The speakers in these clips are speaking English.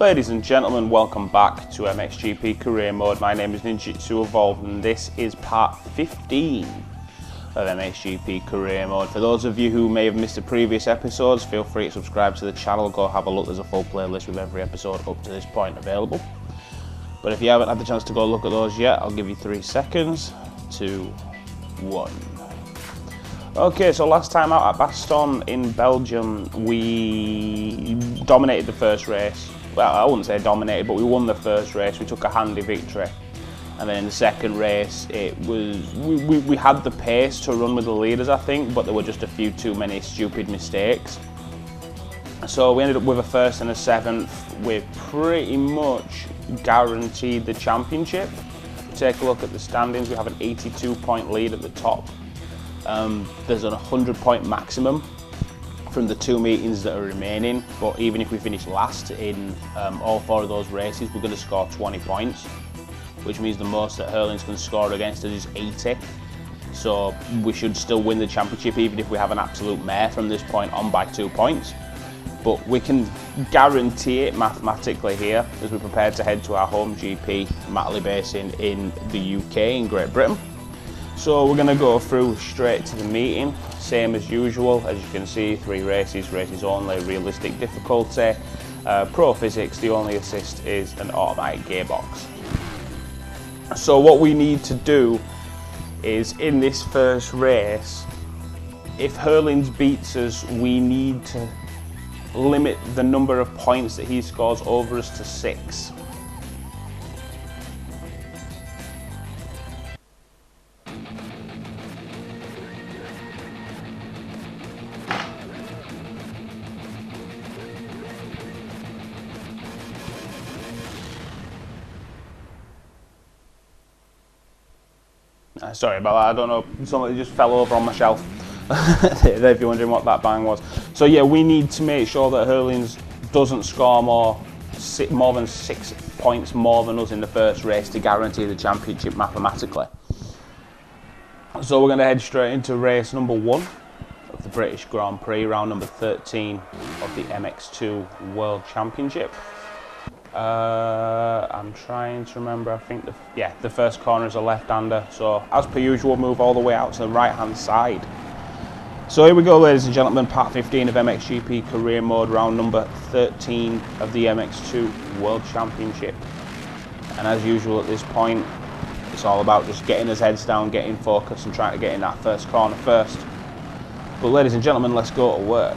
Ladies and gentlemen, welcome back to MXGP Career Mode. My name is MX2 World and this is part 15 of MXGP Career Mode. For those of you who may have missed the previous episodes, feel free to subscribe to the channel, go have a look. There's a full playlist with every episode up to this point available. But if you haven't had the chance to go look at those yet, I'll give you 3 seconds, 2, 1. Okay, so last time out at Bastogne in Belgium, we dominated the first race. Well, I wouldn't say dominated, but we won the first race. We took a handy victory. And then in the second race, it was we had the pace to run with the leaders, I think, but there were just a few too many stupid mistakes. So we ended up with a first and a 7th. We pretty much guaranteed the championship. Take a look at the standings. We have an 82-point lead at the top. There's a 100-point maximum from the 2 meetings that are remaining, but even if we finish last in all 4 of those races, we're going to score 20 points, which means the most that Hurlings can score against us is 80. So we should still win the championship even if we have an absolute mare from this point on by 2 points. But we can guarantee it mathematically here as we prepare to head to our home GP, Matterley Basin in the UK, in Great Britain. So we're going to go through straight to the meeting, same as usual. As you can see, 3 races, races only, realistic difficulty, pro physics. The only assist is an automatic gearbox. So what we need to do is, in this first race, if Hurlings beats us, we need to limit the number of points that he scores over us to 6. Sorry about that, I don't know, somebody just fell over on my shelf. If you're wondering what that bang was. So yeah, we need to make sure that Hurlings doesn't score more than 6 points more than us in the first race to guarantee the championship mathematically. So we're going to head straight into race number 1 of the British Grand Prix, round number 13 of the MX2 World Championship. I'm trying to remember, I think the first corner is a left-hander, so as per usual move all the way out to the right-hand side. So here we go, ladies and gentlemen, part 15 of MXGP Career Mode, round number 13 of the MX2 World Championship. And as usual at this point, it's all about just getting his heads down, getting focused and trying to get in that first corner first. But ladies and gentlemen, let's go to work.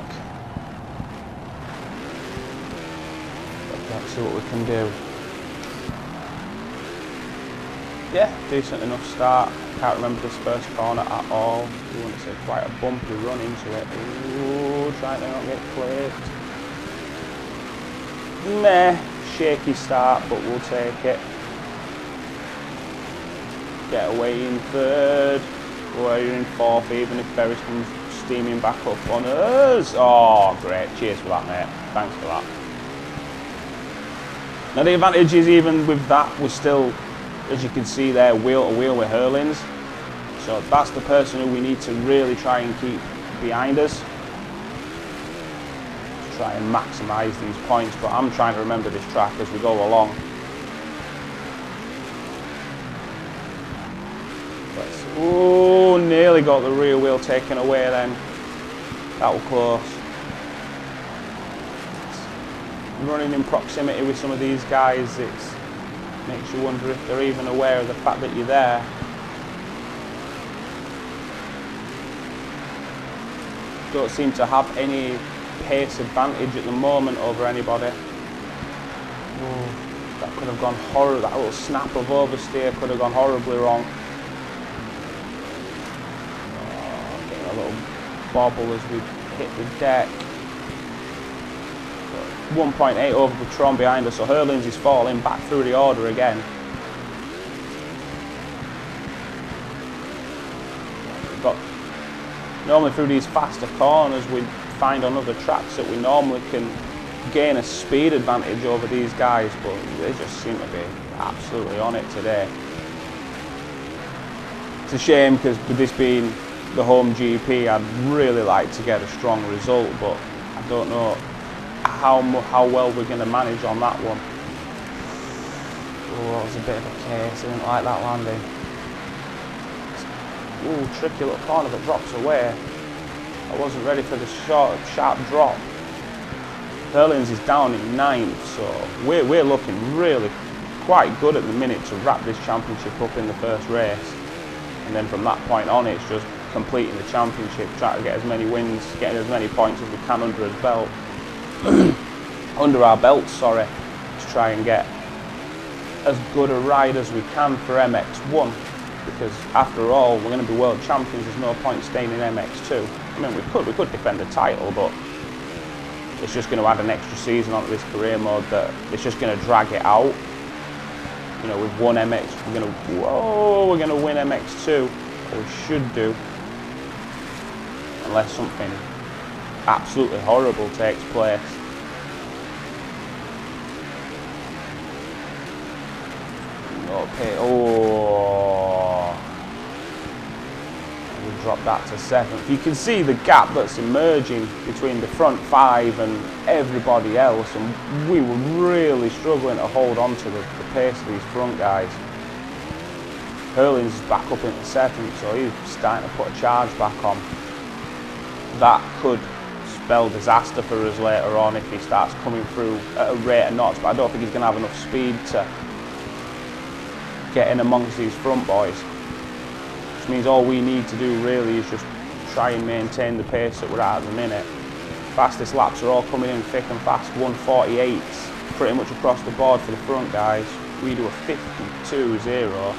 Let's see what we can do. Yeah, decent enough start. Can't remember this first corner at all. You want to say quite a bumpy run into it. Ooh, trying to not get clipped. Meh, shaky start, but we'll take it. Get away in 3rd. We're in 4th, even if Ferris comes steaming back up on us. Oh, great. Cheers for that, mate. Thanks for that. Now the advantage is, even with that, we're still, as you can see there, wheel to wheel with Hurlings. So that's the person who we need to really try and keep behind us. To try and maximise these points, but I'm trying to remember this track as we go along. Oh, nearly got the rear wheel taken away then. That was close. Running in proximity with some of these guys, it makes you wonder if they're even aware of the fact that you're there. Don't seem to have any pace advantage at the moment over anybody. Oh, that could have gone horrible. That little snap of oversteer could have gone horribly wrong. Oh, getting a little bobble as we hit the deck. 1.8 over Patron behind us, so Hurlings is falling back through the order again. But normally through these faster corners we find on other tracks that we normally can gain a speed advantage over these guys, but they just seem to be absolutely on it today. It's a shame because with this being the home GP, I'd really like to get a strong result, but I don't know how well we're going to manage on that one. Oh, that was a bit of a case. I didn't like that landing. Ooh, tricky little corner that drops away. I wasn't ready for the sharp drop. Hurlings is down in 9th, so we're looking really quite good at the minute to wrap this championship up in the first race. And then from that point on, it's just completing the championship, trying to get as many wins, getting as many points as we can under his belt. Under our belts, sorry, to try and get as good a ride as we can for MX1, because after all, we're going to be world champions. There's no point staying in MX2. I mean, we could defend the title, but it's just going to add an extra season onto this career mode that it's just going to drag it out. You know, we've won MX, we're going to win MX2, or we should do, unless something absolutely horrible takes place. Okay, oh, we dropped that to 7th. You can see the gap that's emerging between the front 5 and everybody else, and we were really struggling to hold on to the pace of these front guys. Hurlings is back up into 7th, so he's starting to put a charge back on. That could spell disaster for us later on if he starts coming through at a rate of knots, but I don't think he's going to have enough speed to get in amongst these front boys. Which means all we need to do really is just try and maintain the pace that we're at the minute. Fastest laps are all coming in thick and fast, 1:48s pretty much across the board for the front guys. We do a 52.0.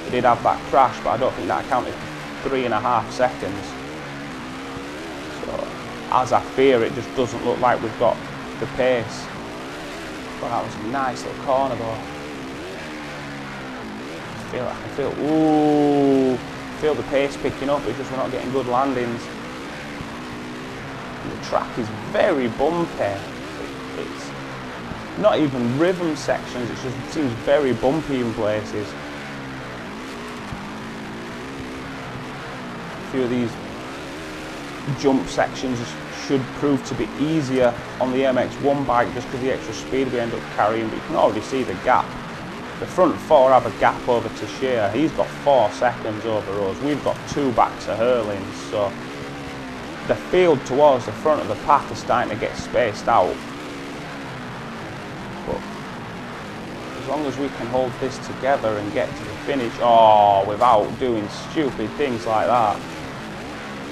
We did have that crash, but I don't think that accounted for 3.5 seconds. So, as I fear, it just doesn't look like we've got the pace. But that was a nice little corner though. I can feel the pace picking up, it's just we're not getting good landings. And the track is very bumpy. It's not even rhythm sections, it seems very bumpy in places. A few of these jump sections should prove to be easier on the MX1 bike just because of the extra speed we end up carrying, but you can already see the gap. The front 4 have a gap over to Shear. He's got 4 seconds over us. We've got 2 back to Hurlings. So the field towards the front of the pack is starting to get spaced out. But as long as we can hold this together and get to the finish, without doing stupid things like that,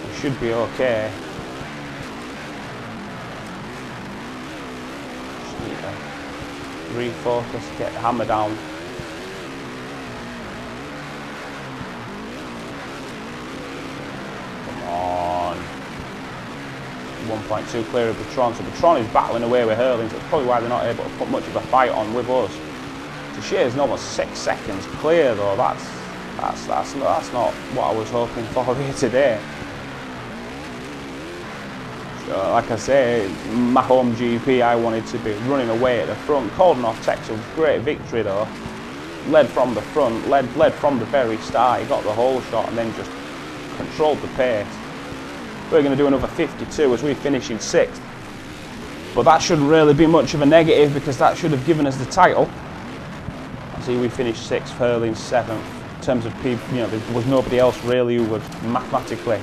we should be okay. Just need to refocus, get the hammer down. Come on. 1.2 clear of Patron. So Patron is battling away with Hurlings. That's probably why they're not able to put much of a fight on with us. Tashir is almost 6 seconds clear though. That's not what I was hoping for here today. Like I say, my home GP, I wanted to be running away at the front. Koldenhoff takes a great victory though. Led from the front, led from the very start. He got the whole shot and then just controlled the pace. We're going to do another 52 as we finish in 6th. But that shouldn't really be much of a negative because that should have given us the title. See, we finished 6th, Hurlings 7th. In terms of people, you know, there was nobody else really who would mathematically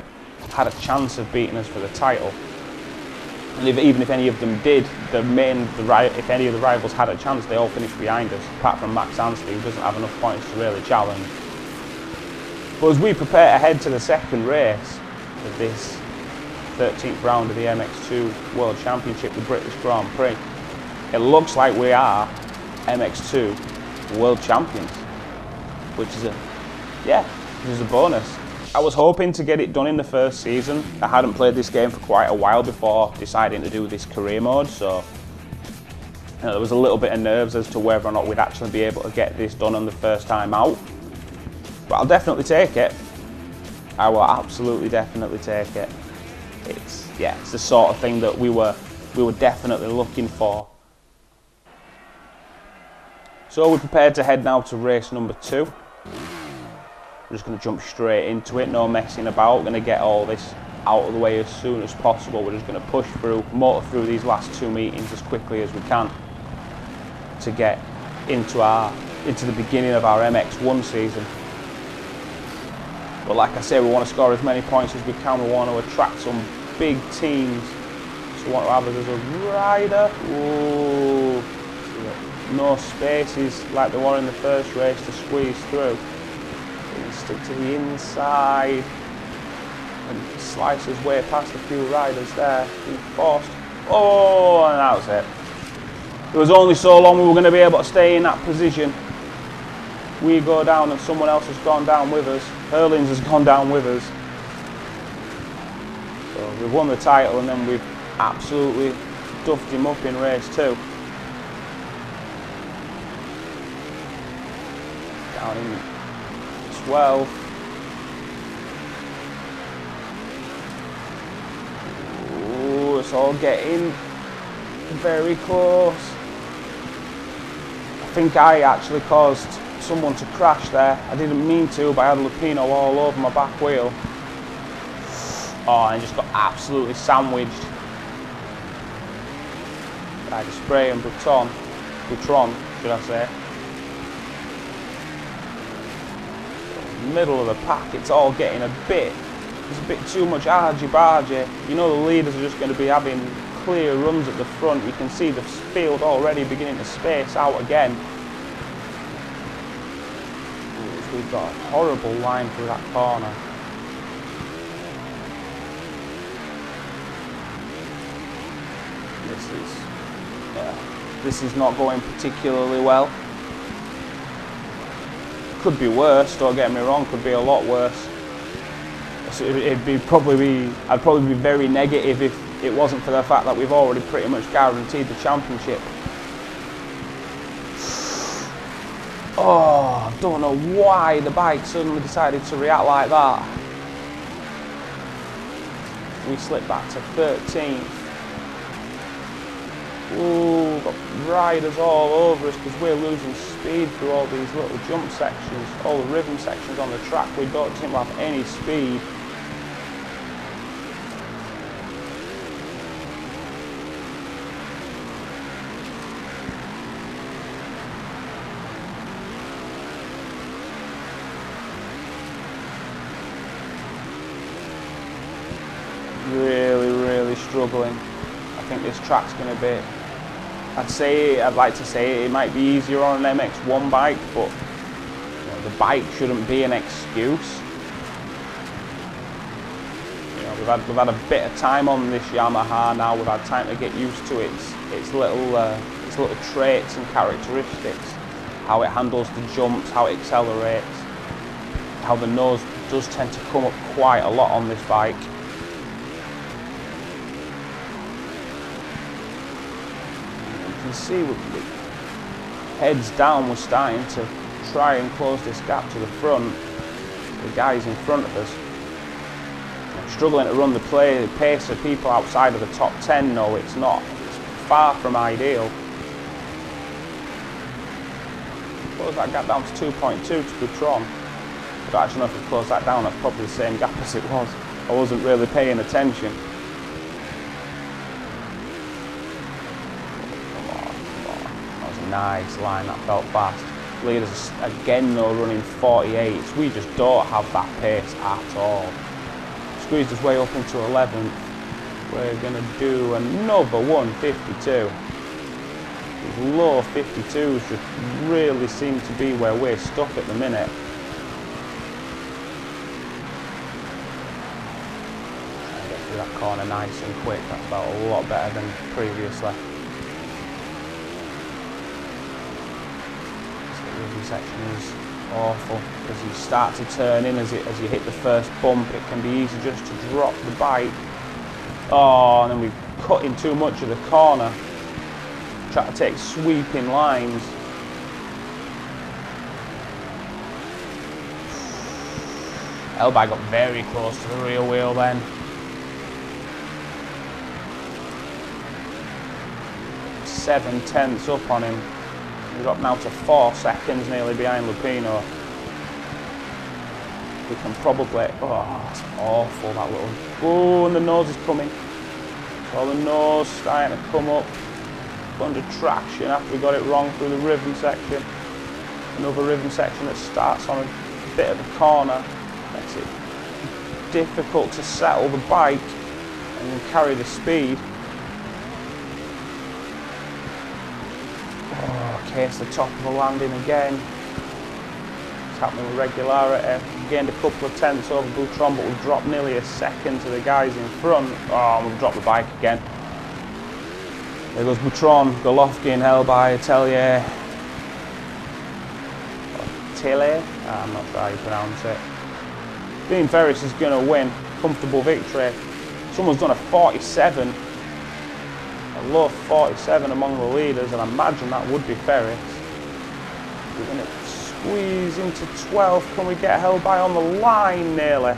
had a chance of beating us for the title. And even if any of them did, if any of the rivals had a chance, they all finished behind us, apart from Max Anstey, who doesn't have enough points to really challenge. But as we prepare to head to the second race of this 13th round of the MX2 World Championship, the British Grand Prix, it looks like we are MX2 World Champions, which is a bonus. I was hoping to get it done in the first season. I hadn't played this game for quite a while before deciding to do this career mode, so there was a little bit of nerves as to whether or not we'd actually be able to get this done on the first time out. But I'll definitely take it. I will absolutely definitely take it. It's the sort of thing that we were definitely looking for. So we're prepared to head now to race number 2. We're just going to jump straight into it, no messing about. We're going to get all this out of the way as soon as possible. We're just going to push through, motor through these last 2 meetings as quickly as we can to get into the beginning of our MX1 season. But like I say, we want to score as many points as we can. We want to attract some big teams. So we want to have it as a rider. Ooh. No spaces like there were in the first race to squeeze through. We can stick to the inside and slice his way past a few riders there. Being forced. Oh, and that was it. It was only so long we were going to be able to stay in that position. We go down and someone else has gone down with us. Hurlings has gone down with us. So we've won the title and then we've absolutely duffed him up in race 2. Down in 12th. Ooh, it's all getting very close. I think I actually caused someone to crash there. I didn't mean to, but I had Lupino all over my back wheel. Oh, and just got absolutely sandwiched by the spray and Butron, should I say. Middle of the pack, it's all getting there's a bit too much argy-bargy. You know the leaders are just going to be having clear runs at the front. You can see the field already beginning to space out again. We've got a horrible line through that corner. This is not going particularly well. Could be worse, don't get me wrong, could be a lot worse. So I'd probably be very negative if it wasn't for the fact that we've already pretty much guaranteed the championship. Oh, I don't know why the bike suddenly decided to react like that. We slip back to 13th. Ooh, got riders all over us because we're losing speed through all these little jump sections, all the rhythm sections on the track. We don't seem to have any speed. Really struggling. I think this track's going to be, I'd like to say it might be easier on an MX1 bike, but you know, the bike shouldn't be an excuse. You know, we've had a bit of time on this Yamaha now. We've had time to get used to its little traits and characteristics, how it handles the jumps, how it accelerates, how the nose does tend to come up quite a lot on this bike. You can see with heads down, we're starting to try and close this gap to the front. The guys in front of us are struggling to run the pace of people outside of the top 10. No, it's not. It's far from ideal. Close that gap down to 2.2 to Butron. I don't actually know if we closed that down. That's probably the same gap as it was. I wasn't really paying attention. Nice line, that felt fast. Leaders again though running 48s. We just don't have that pace at all. Squeezed his way up into 11th. We're going to do another 152. These low 52s just really seem to be where we're stuck at the minute. Trying to get through that corner nice and quick. That felt a lot better than previously. Section is awful because you start to turn in as you hit the first bump. It can be easy just to drop the bike. Oh, and then we cut in too much of the corner. Try to take sweeping lines. Elbag got very close to the rear wheel then. 7/10 up on him. We dropped now to 4 seconds, nearly behind Lupino. we can probably, oh, that's awful, that little, oh, and the nose is coming. So the nose starting to come up under traction after we got it wrong through the ribbon section. Another ribbon section that starts on a bit of a corner, makes it difficult to settle the bike and carry the speed. Oh, case the top of the landing again. It's happening with regularity. Gained a couple of tenths over Boutron, but we've dropped nearly a second to the guys in front. Oh, we've dropped the bike again. There goes Boutron, Golovkin, Helby, Atelier. Tille? I'm not sure how you pronounce it. Dean Ferris is going to win. Comfortable victory. Someone's done a 47. A low 47 among the leaders, and I imagine that would be Ferris. We're going to squeeze into 12th. Can we get held by on the line nearly?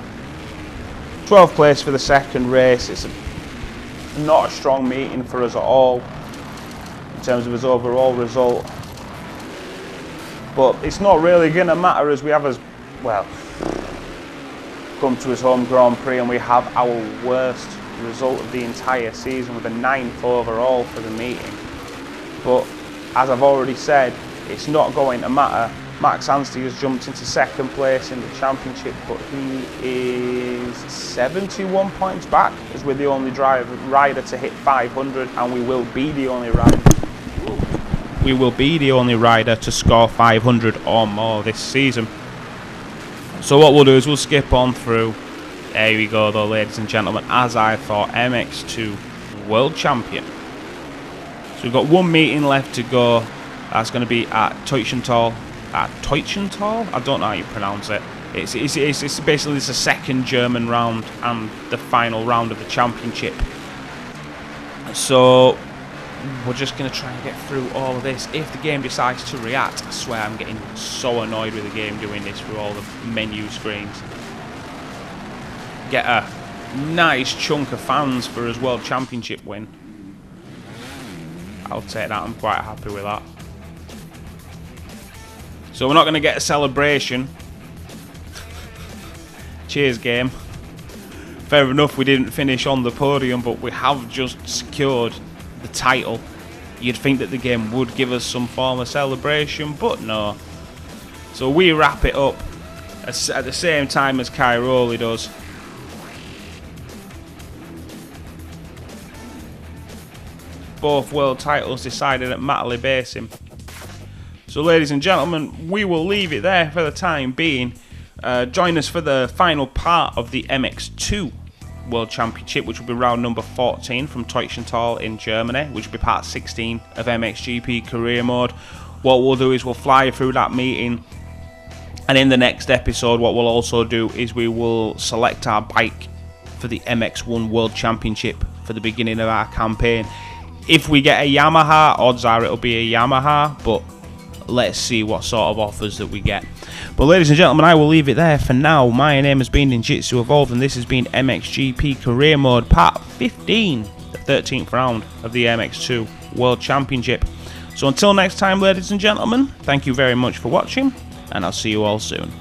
12th place for the second race. It's not a strong meeting for us at all in terms of his overall result. But it's not really going to matter as we have as well come to his home Grand Prix and we have our worst result of the entire season with a 9th overall for the meeting. But as I've already said, it's not going to matter. Max Anstey has jumped into second place in the championship, but he is 71 points back as we're the only rider to hit 500, and we will be the only rider. We will be the only rider to score 500 or more this season. So what we'll do is we'll skip on through. There we go though, ladies and gentlemen, as I thought, MX2 World Champion. So we've got one meeting left to go. That's going to be at Teutschenthal. At Teutschenthal? I don't know how you pronounce it. It's basically it's a second German round and the final round of the championship. So we're just going to try and get through all of this. If the game decides to react, I swear I'm getting so annoyed with the game doing this through all the menu screens. Get a nice chunk of fans for his World Championship win. I'll take that, I'm quite happy with that. So we're not going to get a celebration. Cheers, game. Fair enough, we didn't finish on the podium, but we have just secured the title. You'd think that the game would give us some form of celebration, but no. So we wrap it up at the same time as Cairoli does. Both world titles decided at Matterley Basin. So ladies and gentlemen, we will leave it there for the time being. Join us for the final part of the MX2 World Championship, which will be round number 14 from Teutschenthal in Germany, which will be part 16 of MXGP Career Mode. What we'll do is we'll fly through that meeting, and in the next episode what we'll also do is we will select our bike for the MX1 World Championship for the beginning of our campaign. If we get a Yamaha, odds are it'll be a Yamaha, but let's see what sort of offers that we get. But ladies and gentlemen, I will leave it there for now. My name has been Ninjitsu Evolved, and this has been MXGP Career Mode Part 15, the 13th round of the MX2 World Championship. So until next time, ladies and gentlemen, thank you very much for watching, and I'll see you all soon.